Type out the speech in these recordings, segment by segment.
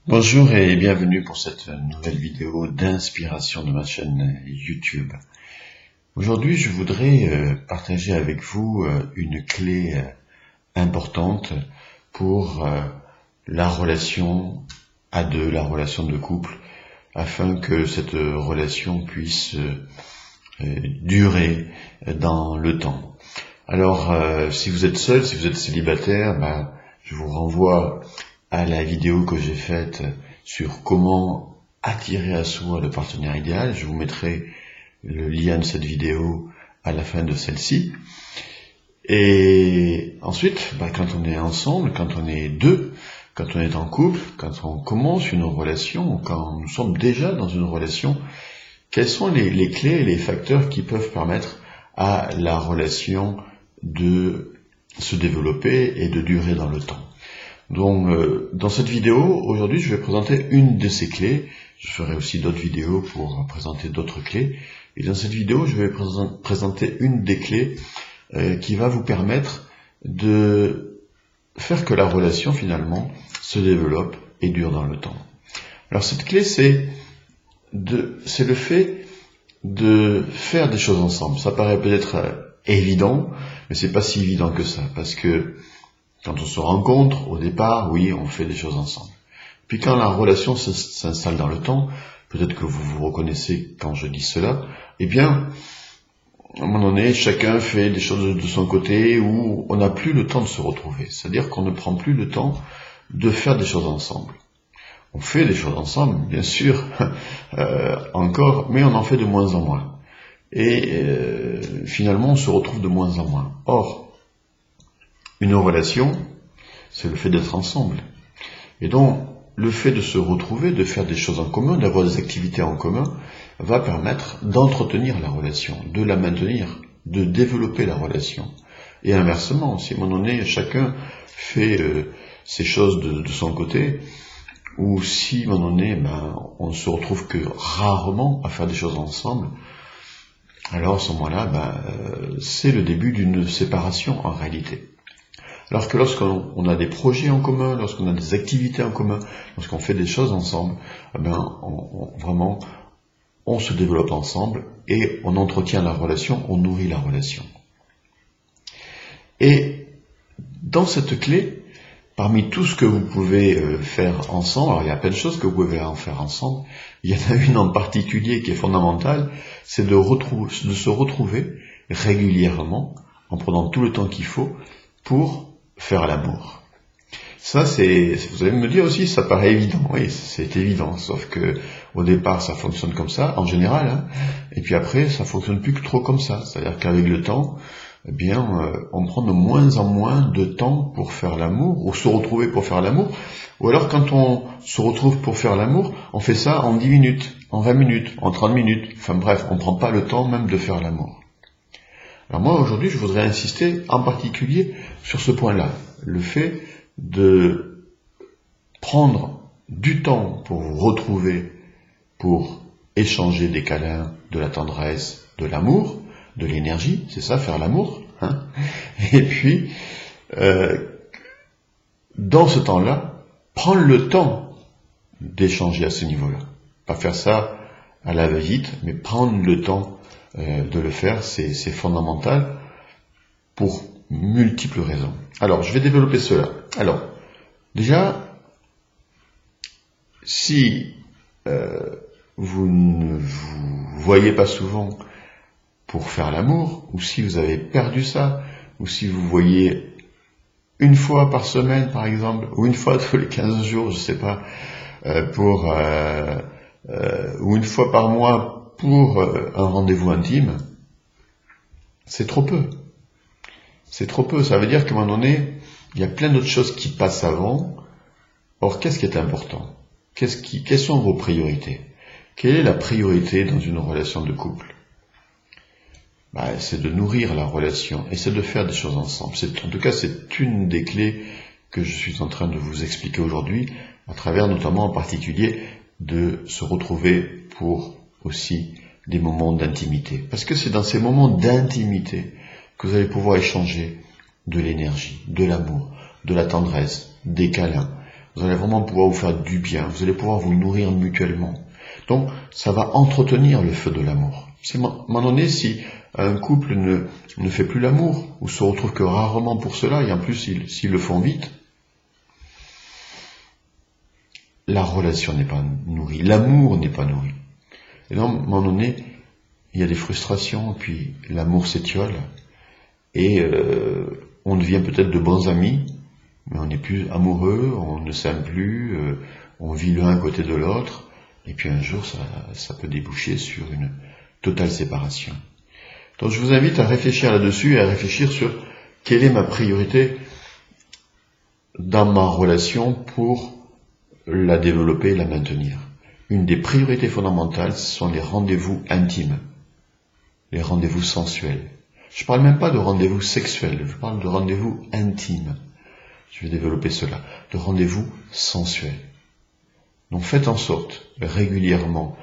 Bonjour et bienvenue pour cette nouvelle vidéo d'inspiration de ma chaîne YouTube. Aujourd'hui, je voudrais partager avec vous une clé importante pour la relation à deux, la relation de couple, afin que cette relation puisse durer dans le temps. Alors, si vous êtes seul, si vous êtes célibataire, je vous renvoie à la vidéo que j'ai faite sur comment attirer à soi le partenaire idéal. Je vous mettrai le lien de cette vidéo à la fin de celle-ci. Et ensuite, quand on est ensemble, quand on est deux, quand on est en couple, quand on commence une relation, quand nous sommes déjà dans une relation, quelles sont les clés et les facteurs qui peuvent permettre à la relation de se développer et de durer dans le temps? Donc, dans cette vidéo, aujourd'hui, je vais présenter une de ces clés. Je ferai aussi d'autres vidéos pour présenter d'autres clés. Et dans cette vidéo, je vais présenter une des clés qui va vous permettre de faire que la relation, finalement, se développe et dure dans le temps. Alors, cette clé, c'est le fait de faire des choses ensemble. Ça paraît peut-être évident, mais c'est pas si évident que ça, parce que quand on se rencontre, au départ, oui, on fait des choses ensemble. Puis quand la relation s'installe dans le temps, peut-être que vous vous reconnaissez quand je dis cela, eh bien, à un moment donné, chacun fait des choses de son côté où on n'a plus le temps de se retrouver. C'est-à-dire qu'on ne prend plus le temps de faire des choses ensemble. On fait des choses ensemble, bien sûr, encore, mais on en fait de moins en moins. Et finalement, on se retrouve de moins en moins. Or, une relation, c'est le fait d'être ensemble. Et donc, le fait de se retrouver, de faire des choses en commun, d'avoir des activités en commun, va permettre d'entretenir la relation, de la maintenir, de développer la relation. Et inversement, si à un moment donné, chacun fait ses choses de son côté, ou si à un moment donné, on ne se retrouve que rarement à faire des choses ensemble, alors à ce moment-là, c'est le début d'une séparation en réalité. Alors que lorsqu'on a des projets en commun, lorsqu'on a des activités en commun, lorsqu'on fait des choses ensemble, vraiment, on se développe ensemble et on entretient la relation, on nourrit la relation. Et dans cette clé, parmi tout ce que vous pouvez faire ensemble, alors il y a plein de choses que vous pouvez en faire ensemble, il y en a une en particulier qui est fondamentale, c'est de se retrouver régulièrement, en prenant tout le temps qu'il faut, pour faire l'amour. Ça, vous allez me dire aussi, ça paraît évident. Oui, c'est évident, sauf que au départ, ça fonctionne comme ça, en général, et puis après, ça fonctionne plus que trop comme ça. C'est-à-dire qu'avec le temps, on prend de moins en moins de temps pour faire l'amour, ou se retrouver pour faire l'amour, ou alors quand on se retrouve pour faire l'amour, on fait ça en 10 minutes, en 20 minutes, en 30 minutes, enfin bref, on prend pas le temps même de faire l'amour. Alors moi, aujourd'hui, je voudrais insister en particulier sur ce point-là, le fait de prendre du temps pour vous retrouver, pour échanger des câlins, de la tendresse, de l'amour, de l'énergie, c'est ça, faire l'amour, Et puis, dans ce temps-là, prendre le temps d'échanger à ce niveau-là. Pas faire ça à la va-vite, mais prendre le temps de le faire, c'est fondamental pour multiples raisons. Alors, je vais développer cela. Alors, déjà, si vous ne vous voyez pas souvent pour faire l'amour, ou si vous avez perdu ça, ou si vous voyez une fois par semaine, par exemple, ou une fois tous les 15 jours, je sais pas, ou une fois par mois pour un rendez-vous intime, c'est trop peu. C'est trop peu. Ça veut dire qu'à un moment donné, il y a plein d'autres choses qui passent avant. Or, qu'est-ce qui est important? Quelles sont vos priorités? Quelle est la priorité dans une relation de couple? C'est de nourrir la relation et c'est de faire des choses ensemble. En tout cas, c'est une des clés que je suis en train de vous expliquer aujourd'hui, à travers notamment en particulier de se retrouver pour aussi des moments d'intimité. Parce que c'est dans ces moments d'intimité que vous allez pouvoir échanger de l'énergie, de l'amour, de la tendresse, des câlins, vous allez vraiment pouvoir vous faire du bien, vous allez pouvoir vous nourrir mutuellement. Donc, ça va entretenir le feu de l'amour. C'est à un moment donné, si un couple ne fait plus l'amour, ou se retrouve que rarement pour cela, et en plus, s'ils le font vite, la relation n'est pas nourrie, l'amour n'est pas nourri. Et donc, à un moment donné, il y a des frustrations, puis l'amour s'étiole, et on devient peut-être de bons amis, mais on n'est plus amoureux, on ne s'aime plus, on vit l'un à côté de l'autre, et puis un jour, ça peut déboucher sur une totale séparation. Donc je vous invite à réfléchir là-dessus et à réfléchir sur quelle est ma priorité dans ma relation pour la développer et la maintenir. Une des priorités fondamentales, ce sont les rendez-vous intimes, les rendez-vous sensuels. Je ne parle même pas de rendez-vous sexuels, je parle de rendez-vous intimes. Je vais développer cela, de rendez-vous sensuels. Donc faites en sorte, régulièrement,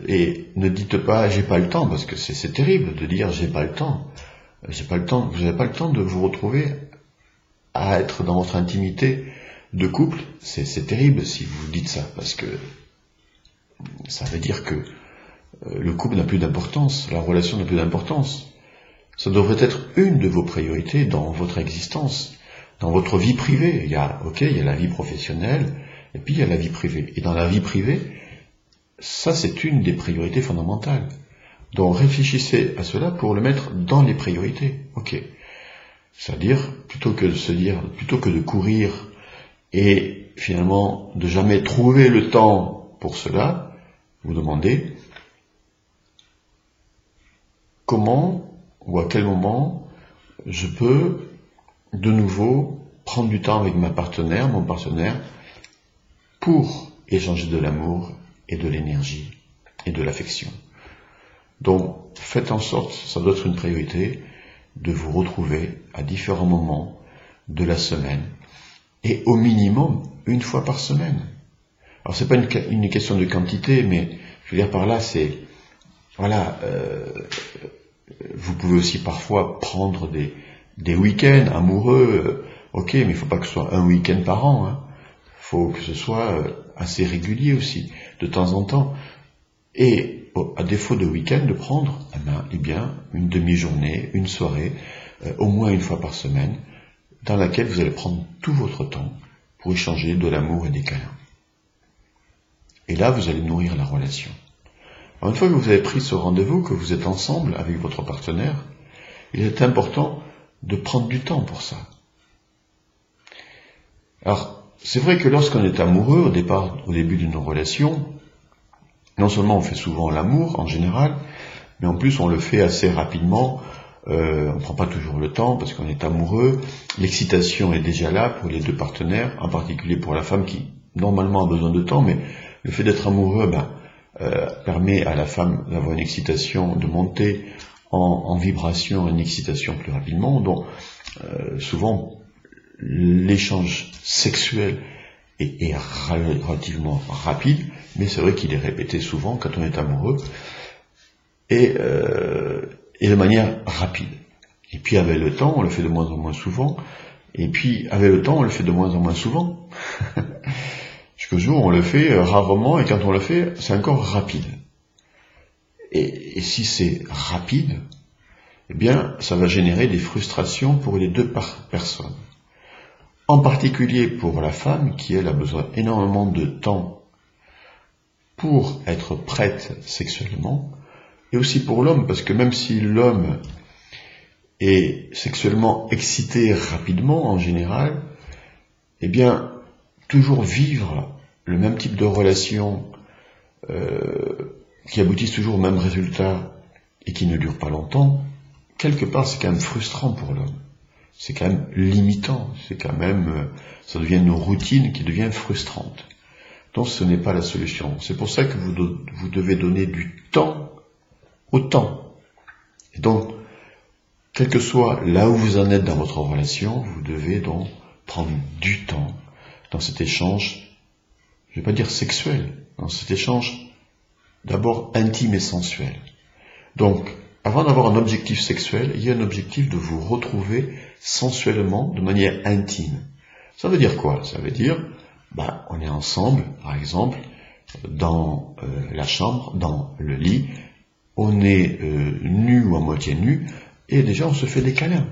et ne dites pas j'ai pas le temps, parce que c'est terrible de dire j'ai pas le temps. Vous n'avez pas le temps de vous retrouver à être dans votre intimité de couple. C'est terrible si vous dites ça, parce que ça veut dire que le couple n'a plus d'importance, la relation n'a plus d'importance. Ça devrait être une de vos priorités dans votre existence, dans votre vie privée. Il y a la vie professionnelle, et puis il y a la vie privée. Et dans la vie privée, ça c'est une des priorités fondamentales. Donc réfléchissez à cela pour le mettre dans les priorités. C'est-à-dire, plutôt que de courir et finalement de jamais trouver le temps pour cela, vous demandez comment ou à quel moment je peux de nouveau prendre du temps avec mon partenaire, pour échanger de l'amour et de l'énergie et de l'affection. Donc, faites en sorte, ça doit être une priorité, de vous retrouver à différents moments de la semaine, et au minimum une fois par semaine. Alors, c'est pas une question de quantité, mais je veux dire par là, vous pouvez aussi parfois prendre des week-ends amoureux, mais il faut pas que ce soit un week-end par an, hein. Faut que ce soit assez régulier aussi, de temps en temps. Et à défaut de week-end, de prendre une demi-journée, une soirée, au moins une fois par semaine, dans laquelle vous allez prendre tout votre temps pour échanger de l'amour et des câlins. Et là, vous allez nourrir la relation. Alors, une fois que vous avez pris ce rendez-vous, que vous êtes ensemble avec votre partenaire, il est important de prendre du temps pour ça. Alors, c'est vrai que lorsqu'on est amoureux, au début d'une relation, non seulement on fait souvent l'amour en général, mais en plus on le fait assez rapidement, on ne prend pas toujours le temps parce qu'on est amoureux, l'excitation est déjà là pour les deux partenaires, en particulier pour la femme qui normalement a besoin de temps, mais le fait d'être amoureux permet à la femme d'avoir une excitation, de monter en vibration, une excitation plus rapidement, donc souvent l'échange sexuel est relativement rapide, mais c'est vrai qu'il est répété souvent quand on est amoureux, et de manière rapide. Et puis avec le temps, on le fait de moins en moins souvent, et puis avec le temps, on le fait de moins en moins souvent. Jusqu'au jour où on le fait rarement, et quand on le fait, c'est encore rapide. Et si c'est rapide, eh bien, ça va générer des frustrations pour les deux personnes. En particulier pour la femme, qui elle a besoin énormément de temps pour être prête sexuellement, et aussi pour l'homme, parce que même si l'homme est sexuellement excité rapidement en général, eh bien, toujours vivre le même type de relation qui aboutissent toujours au même résultat et qui ne durent pas longtemps, quelque part c'est quand même frustrant pour l'homme. C'est quand même limitant, ça devient une routine qui devient frustrante. Donc ce n'est pas la solution. C'est pour ça que vous devez donner du temps au temps. Et donc, quel que soit là où vous en êtes dans votre relation, vous devez donc prendre du temps dans cet échange, je ne vais pas dire sexuel, dans cet échange d'abord intime et sensuel. Donc, avant d'avoir un objectif sexuel, il y a un objectif de vous retrouver sensuellement, de manière intime. Ça veut dire quoi? Ça veut dire on est ensemble, par exemple, dans la chambre, dans le lit, on est nu ou à moitié nu, et déjà on se fait des câlins.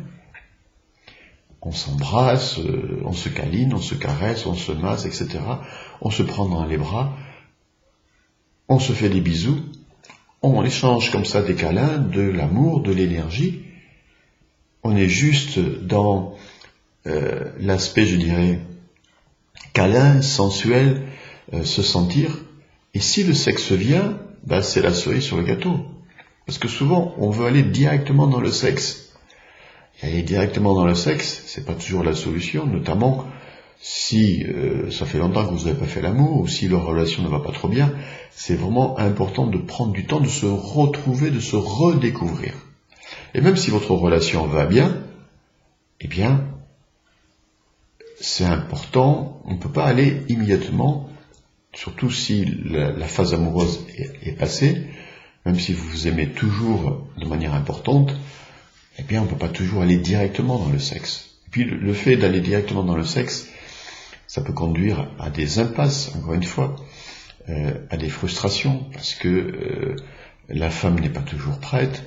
On s'embrasse, on se câline, on se caresse, on se masse, etc. On se prend dans les bras, on se fait des bisous, on échange comme ça des câlins, de l'amour, de l'énergie. On est juste dans l'aspect, je dirais, câlin, sensuel, se sentir. Et si le sexe vient, c'est la cerise sur le gâteau. Parce que souvent, on veut aller directement dans le sexe. Et aller directement dans le sexe, c'est pas toujours la solution, notamment si ça fait longtemps que vous n'avez pas fait l'amour, ou si leur relation ne va pas trop bien. C'est vraiment important de prendre du temps, de se retrouver, de se redécouvrir. Et même si votre relation va bien, eh bien, c'est important, on ne peut pas aller immédiatement, surtout si la phase amoureuse est passée, même si vous vous aimez toujours de manière importante, eh bien on ne peut pas toujours aller directement dans le sexe. Et puis le fait d'aller directement dans le sexe, ça peut conduire à des impasses, encore une fois, à des frustrations, parce que la femme n'est pas toujours prête,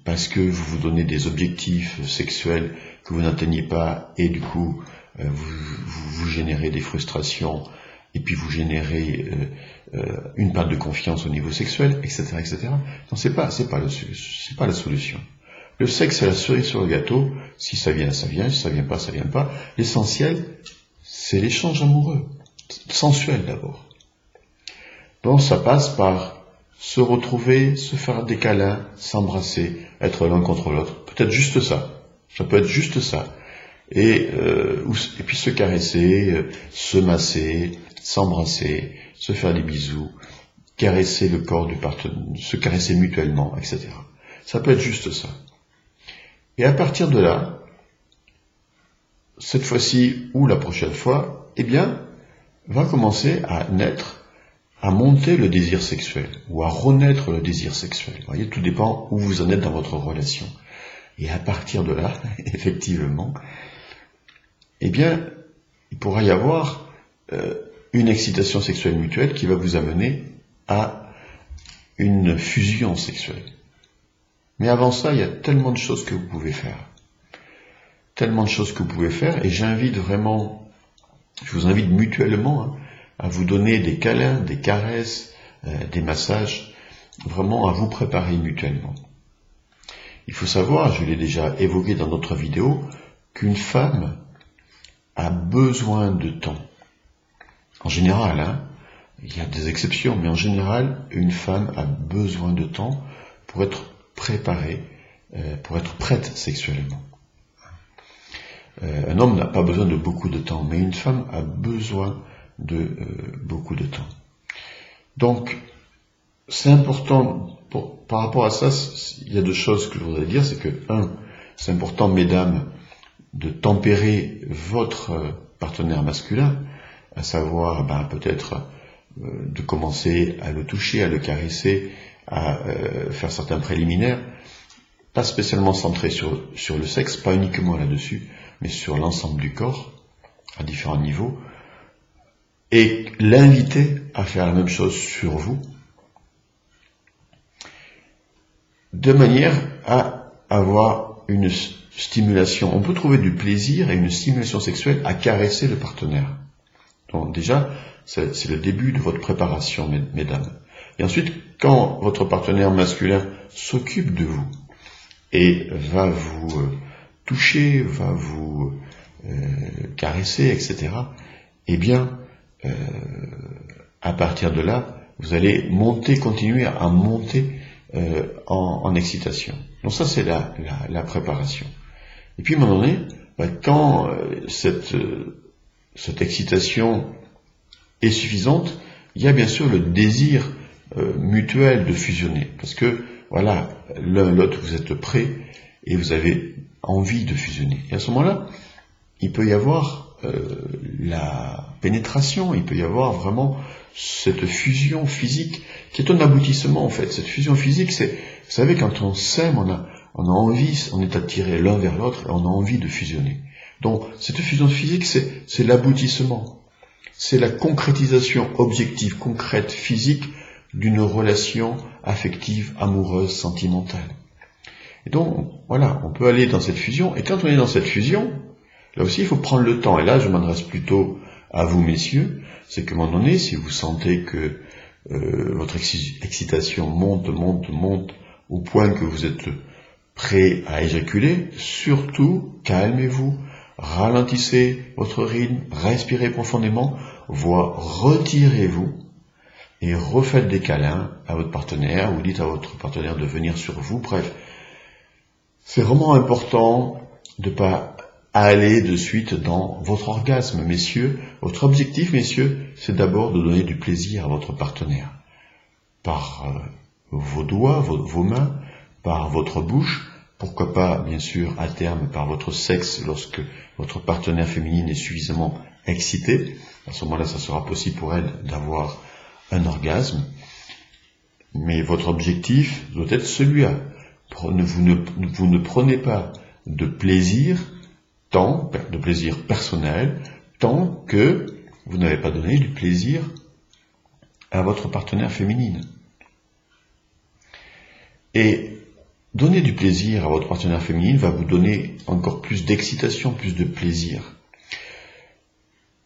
parce que vous vous donnez des objectifs sexuels que vous n'atteignez pas, et du coup vous générez des frustrations, et puis vous générez une perte de confiance au niveau sexuel, etc., etc. Non, c'est pas la solution. Le sexe, c'est la cerise sur le gâteau. Si ça vient, ça vient. Si ça vient pas, ça vient pas. L'essentiel, c'est l'échange amoureux, sensuel d'abord. Donc ça passe par se retrouver, se faire des câlins, s'embrasser, être l'un contre l'autre. Peut-être juste ça. Ça peut être juste ça. Et puis se caresser, se masser, s'embrasser, se faire des bisous, caresser le corps du partenaire, se caresser mutuellement, etc. Ça peut être juste ça. Et à partir de là, cette fois-ci ou la prochaine fois, eh bien, va commencer à naître, à monter le désir sexuel, ou à renaître le désir sexuel. Vous voyez, tout dépend où vous en êtes dans votre relation. Et à partir de là, effectivement, eh bien, il pourra y avoir une excitation sexuelle mutuelle qui va vous amener à une fusion sexuelle. Mais avant ça, il y a tellement de choses que vous pouvez faire. Tellement de choses que vous pouvez faire, et je vous invite mutuellement à vous donner des câlins, des caresses, des massages, vraiment à vous préparer mutuellement. Il faut savoir, je l'ai déjà évoqué dans d'autres vidéos, qu'une femme a besoin de temps. En général, il y a des exceptions, mais en général, une femme a besoin de temps pour être préparée, pour être prête sexuellement. Un homme n'a pas besoin de beaucoup de temps, mais une femme a besoin de beaucoup de temps. Donc, c'est important, par rapport à ça, il y a deux choses que je voudrais dire, c'est que, c'est important, mesdames, de tempérer votre partenaire masculin, à savoir, peut-être, de commencer à le toucher, à le caresser, à faire certains préliminaires, pas spécialement centrés sur le sexe, pas uniquement là-dessus, mais sur l'ensemble du corps, à différents niveaux, et l'inviter à faire la même chose sur vous, de manière à avoir une stimulation. On peut trouver du plaisir et une stimulation sexuelle à caresser le partenaire. Donc déjà, c'est le début de votre préparation, mesdames. Et ensuite, quand votre partenaire masculin s'occupe de vous et va vous toucher, va vous caresser, etc., eh bien, à partir de là, vous allez continuer à monter en excitation. Donc ça, c'est la préparation. Et puis, à un moment donné, quand cette excitation est suffisante, il y a bien sûr le désir mutuel de fusionner. Parce que, voilà, l'un l'autre, vous êtes prêts et vous avez envie de fusionner. Et à ce moment-là, il peut y avoir la pénétration, il peut y avoir vraiment cette fusion physique qui est un aboutissement en fait. Cette fusion physique, c'est, vous savez, quand on s'aime, on a envie, on est attiré l'un vers l'autre et on a envie de fusionner. Donc cette fusion physique, c'est l'aboutissement. c'est la concrétisation objective, concrète, physique d'une relation affective, amoureuse, sentimentale. Et donc, voilà, on peut aller dans cette fusion, et quand on est dans cette fusion, là aussi il faut prendre le temps, et là je m'adresse plutôt à vous messieurs, c'est qu'à un moment donné, si vous sentez que votre excitation monte au point que vous êtes prêt à éjaculer, surtout calmez-vous, ralentissez votre rythme, respirez profondément, voire retirez-vous et refaites des câlins à votre partenaire ou dites à votre partenaire de venir sur vous. Bref, c'est vraiment important de ne pas aller de suite dans votre orgasme, messieurs. Votre objectif, messieurs, c'est d'abord de donner du plaisir à votre partenaire. Par vos doigts, vos mains, par votre bouche, pourquoi pas, bien sûr, à terme, par votre sexe, lorsque votre partenaire féminine est suffisamment excitée. À ce moment-là, ça sera possible pour elle d'avoir un orgasme. Mais votre objectif doit être celui-là. Vous ne prenez pas de plaisir personnel, tant que vous n'avez pas donné du plaisir à votre partenaire féminine. Et donner du plaisir à votre partenaire féminine va vous donner encore plus d'excitation, plus de plaisir.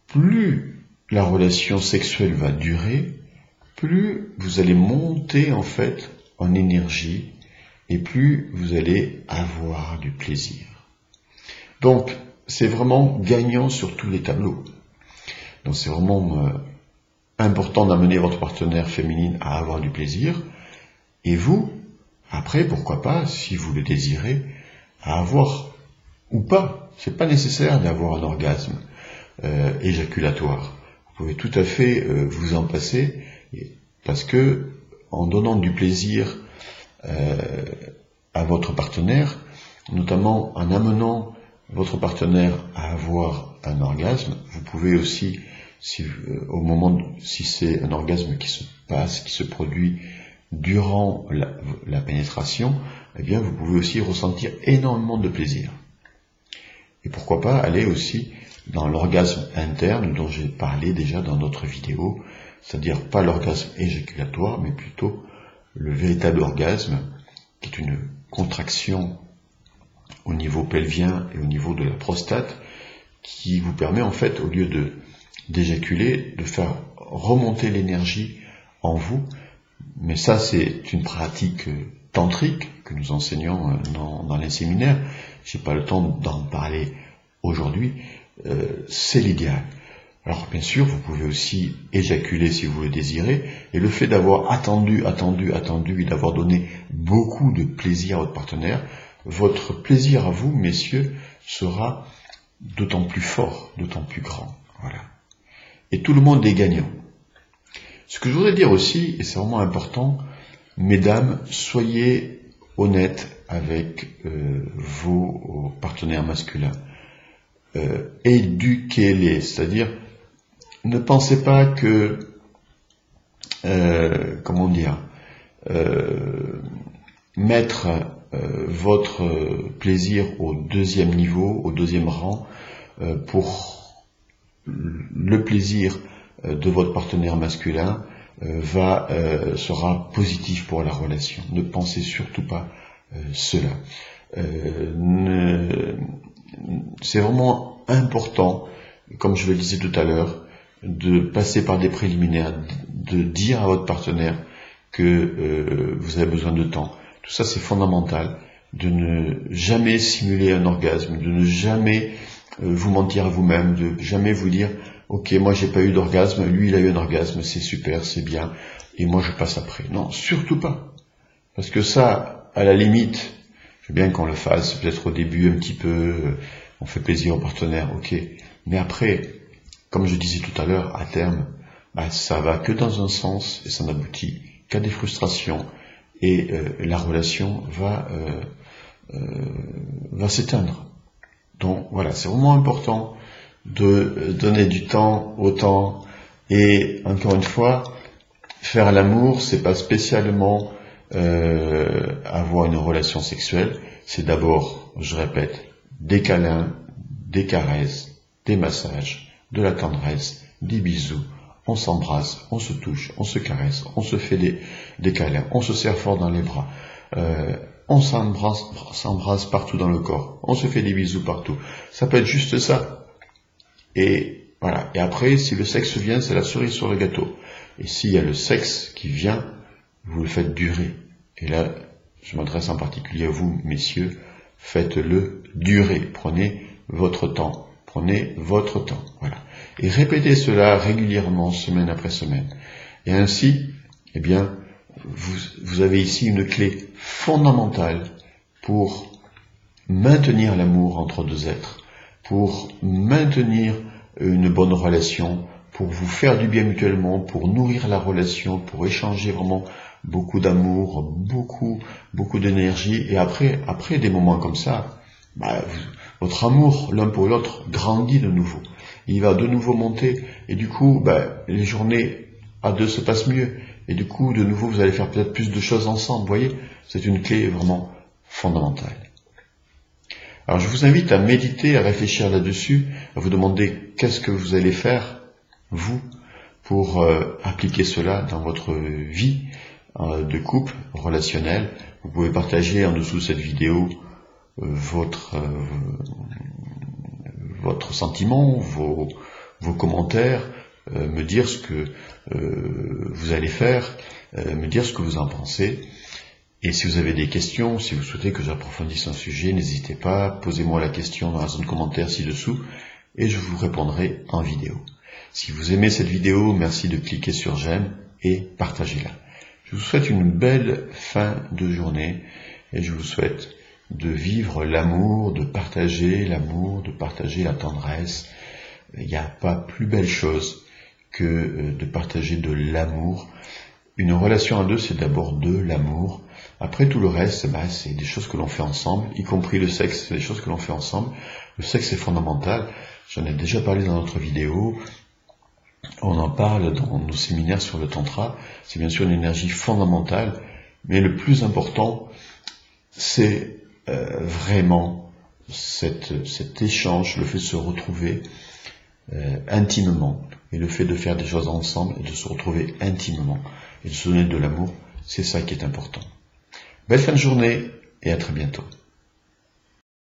Plus la relation sexuelle va durer, plus vous allez monter en fait en énergie et plus vous allez avoir du plaisir. Donc, c'est vraiment gagnant sur tous les tableaux. Donc, c'est vraiment important d'amener votre partenaire féminine à avoir du plaisir. Et vous, après, pourquoi pas, si vous le désirez, à avoir ou pas. C'est pas nécessaire d'avoir un orgasme éjaculatoire. Vous pouvez tout à fait vous en passer, parce que en donnant du plaisir à votre partenaire, notamment en amenant votre partenaire à avoir un orgasme, vous pouvez aussi, si c'est un orgasme qui se produit durant la pénétration, eh bien vous pouvez aussi ressentir énormément de plaisir. Et pourquoi pas aller aussi dans l'orgasme interne dont j'ai parlé déjà dans notre vidéo, c'est-à-dire pas l'orgasme éjaculatoire, mais plutôt le véritable orgasme, qui est une contraction au niveau pelvien et au niveau de la prostate, qui vous permet en fait, au lieu d'éjaculer, de faire remonter l'énergie en vous. Mais ça, c'est une pratique tantrique que nous enseignons dans les séminaires. J'ai pas le temps d'en parler aujourd'hui. C'est l'idéal. Alors bien sûr, vous pouvez aussi éjaculer si vous le désirez, et le fait d'avoir attendu et d'avoir donné beaucoup de plaisir à votre partenaire, votre plaisir à vous, messieurs, sera d'autant plus fort, d'autant plus grand. Voilà. Et tout le monde est gagnant. Ce que je voudrais dire aussi, et c'est vraiment important, mesdames, soyez honnêtes avec vos partenaires masculins. Éduquez-les, c'est-à-dire ne pensez pas que mettre votre plaisir au deuxième niveau, au deuxième rang, pour le plaisir de votre partenaire masculin sera positif pour la relation. Ne pensez surtout pas cela. C'est vraiment important, comme je le disais tout à l'heure, de passer par des préliminaires, de dire à votre partenaire que vous avez besoin de temps. Tout ça, c'est fondamental. De ne jamais simuler un orgasme, de ne jamais vous mentir à vous-même, de jamais vous dire « Ok, moi j'ai pas eu d'orgasme, lui il a eu un orgasme, c'est super, c'est bien, et moi je passe après. » Non, surtout pas. Parce que ça, à la limite, je veux bien qu'on le fasse, peut-être au début un petit peu, on fait plaisir au partenaire, ok. Mais après, comme je disais tout à l'heure, à terme, ça va que dans un sens et ça n'aboutit qu'à des frustrations et la relation va s'éteindre. Donc voilà, c'est vraiment important de donner du temps au temps, et encore une fois, faire l'amour, c'est pas spécialement avoir une relation sexuelle, c'est d'abord, je répète, des câlins, des caresses, des massages, de la tendresse des bisous, on s'embrasse, on se touche, on se caresse, on se fait des câlins, on se serre fort dans les bras, on s'embrasse partout dans le corps, on se fait des bisous partout. Ça peut être juste ça. Et voilà. Et après, si le sexe vient, c'est la cerise sur le gâteau. Et s'il y a le sexe qui vient, vous le faites durer. Et là, je m'adresse en particulier à vous, messieurs, faites-le durer. Prenez votre temps. Prenez votre temps. Voilà. Et répétez cela régulièrement, semaine après semaine. Et ainsi, eh bien, vous avez ici une clé fondamentale pour maintenir l'amour entre deux êtres, pour maintenir une bonne relation, pour vous faire du bien mutuellement, pour nourrir la relation, pour échanger vraiment beaucoup d'amour, beaucoup d'énergie. Et après des moments comme ça, votre amour l'un pour l'autre grandit de nouveau. Il va de nouveau monter. Et du coup, les journées à deux se passent mieux. Et du coup, de nouveau, vous allez faire peut-être plus de choses ensemble. Vous voyez, c'est une clé vraiment fondamentale. Alors, je vous invite à méditer, à réfléchir là-dessus, à vous demander qu'est-ce que vous allez faire, vous, pour appliquer cela dans votre vie de couple, relationnel. Vous pouvez partager en dessous de cette vidéo votre sentiment, vos commentaires, me dire ce que vous allez faire, me dire ce que vous en pensez. Et si vous avez des questions, si vous souhaitez que j'approfondisse un sujet, n'hésitez pas, posez-moi la question dans la zone commentaire ci-dessous et je vous répondrai en vidéo. Si vous aimez cette vidéo, merci de cliquer sur j'aime et partagez-la. Je vous souhaite une belle fin de journée et je vous souhaite de vivre l'amour, de partager la tendresse. Il n'y a pas plus belle chose que de partager de l'amour. Une relation à deux, c'est d'abord de l'amour. Après, tout le reste, c'est des choses que l'on fait ensemble, y compris le sexe, c'est des choses que l'on fait ensemble. Le sexe est fondamental. J'en ai déjà parlé dans notre vidéo. On en parle dans nos séminaires sur le tantra. C'est bien sûr une énergie fondamentale, mais le plus important, c'est vraiment cet échange, le fait de se retrouver intimement, et le fait de faire des choses ensemble et de se retrouver intimement et de se donner de l'amour, c'est ça qui est important. Belle fin de journée et à très bientôt.